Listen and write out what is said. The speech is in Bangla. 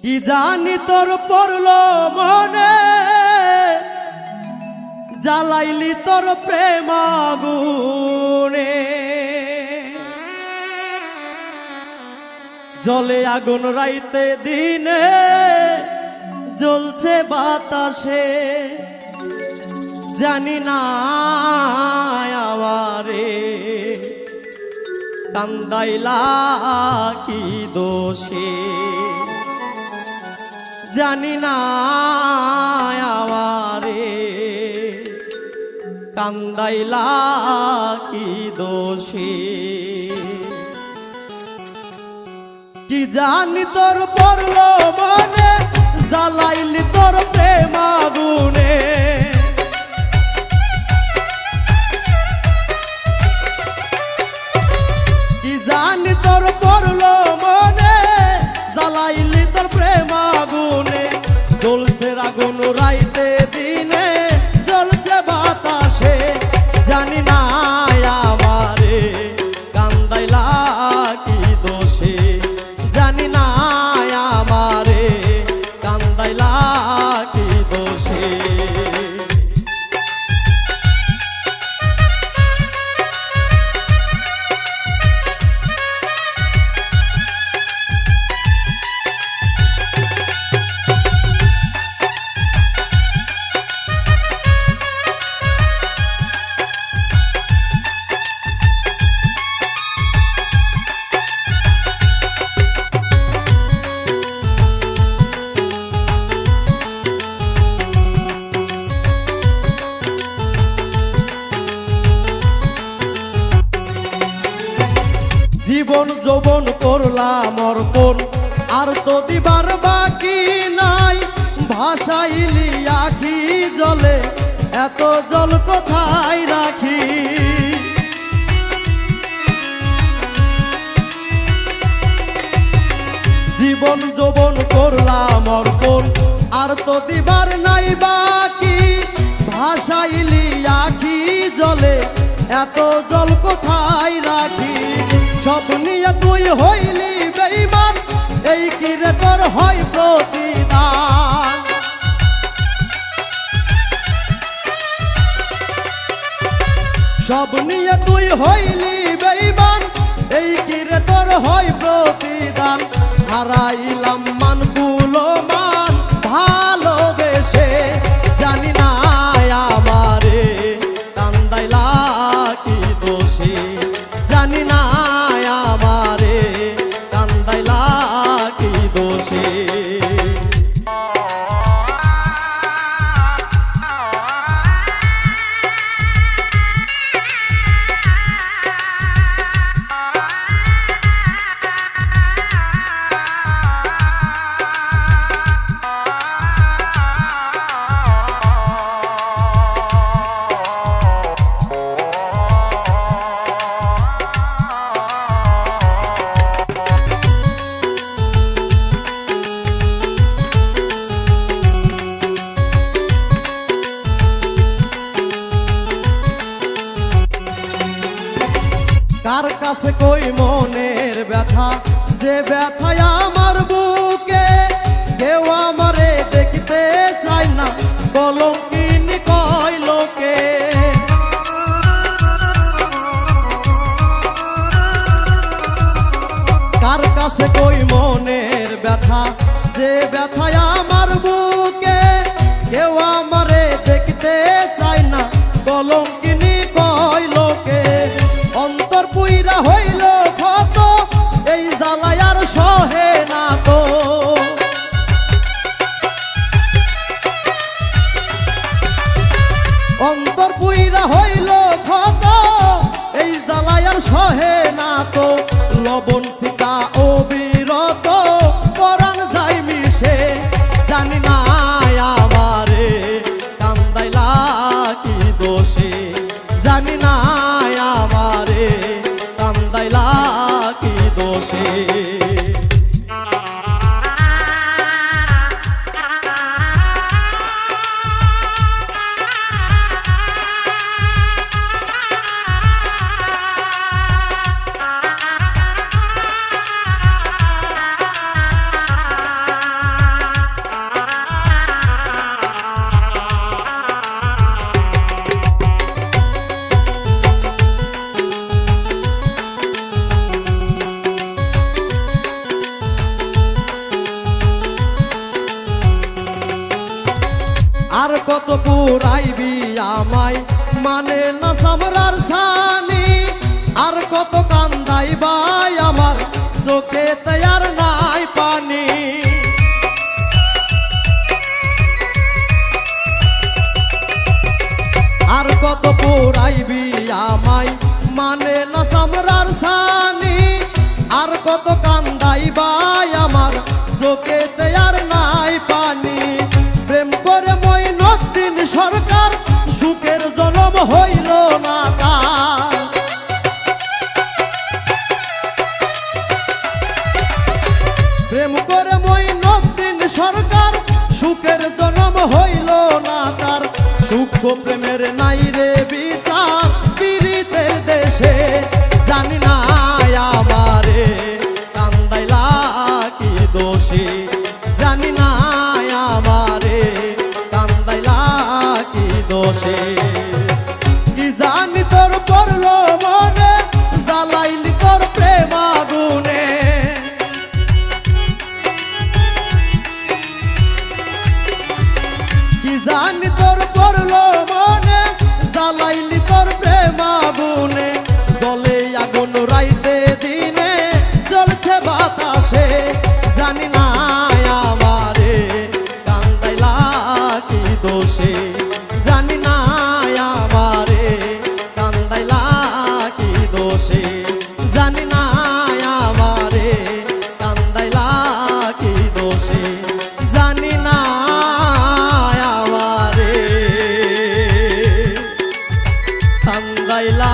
কি জানি তোর পড়লো মনে, জ্বালাইলি তোর প্রেম আগুনে। জলে আগুন রাইতে দিনে, জ্বলছে বাতাসে। জানি না আমারে কান্দাইলা কি দোষে। জানি না আমারে কান্দাইলা কি দোষে। কি জানি তোর পড়লো মনে, জ্বালাইলি তোর প্রেম আগুনে। কি জানি তোর পড়লো মনে, জ্বালাইলি তোর প্রেম আগুনে। জ্বলছে আগুন রাইতে দিনে, জ্বলছে বাতাসে। জানি না আমারে কান্দাইলা কি দোষে। জানি না আমারে কান্দাইলা কি দোষে। জীবন যৌবন করলাম অর্পণ, আর তো দিবার বাকি নাই। ভাসাইলি আখি জলে, এত জল কোথায় রাখি। জীবন যৌবন করলাম অর্পণ, আর তো দিবার নাই বাকি। ভাসাইলি আখি জলে, এত জল কোথায় রাখি। সব নিয়ে তুই হইলি বেঈমান, এই কি রে তোর হয় প্রতিদান। সব নিয়ে তুই হইলি বেঈমান, এই কি রে তোর হয় প্রতিদান। হারাইলাম মানগুলো মান ভালোবেসে। জানি না আমারে কান্দাইলা কি দোষে। জানি না আমারে কান্দাইলা কি দোষে। কার কাছে কই মনের ব্যথা, যে ব্যথায় আমার বুকে। কেউ আমারে দেখতে চায় না, কলঙ্কিনী কয় লোকে। কার কাছে কই মনের ব্যথা, যে ব্যথায় আমার বুকে। কেউ আমারে দেখতে চায় না, কলঙ্কিনী কয় লোকে। অন্তর পুইরা হইল ক্ষত, এই জ্বালায় আর সহে না তো। অন্তর পুইরা হইল ক্ষত, এই জ্বালায় আর সহে না তো। লবণ সিকা অবিরত, পরাণ যায় মিশে। জানি না আমারে কত পুরাইবি আমায় মানে না সামরার সানি, আর কত কান্দাইবাই আমার চোখে তৈয়ার নাই পানি। আর কত পুরাইবি আমায় মানে না সামরার সানি, আর কত কান্দাইবাই আমার চোখে তৈয়ার নাই পানি। প্রেম করে মঈনুদ্দিন সরকার সুখের জনম হইল না তার। প্রেম করে মঈনুদ্দিন সরকার সুখের জনম হইল না তার। সূক্ষ্ম প্রেমের নাই রে বিচার পীড়িতের দেশে, জানি না আমারে কান্দাইলা কি দোষে, জানি না আমারে কান্দাইলা কি দোষে। কি জানি তোর পড়লো মনে জ্বালাইলি তোর প্রেম আগুনে, কি জানি তোর পড়লো মনে জ্বালাইলি তোর প্রেম আগুনে। জলে আগুন রাইতে দিনে জ্বলছে বাতাসে, জানি না আমারে কান্দাইলা কি দোষে, জানি না আমারে কান্দাইলা কি দোষে, জানি না আমারে কান্দাইলা কি দোষে, জানি না আমারে কান্দাইলা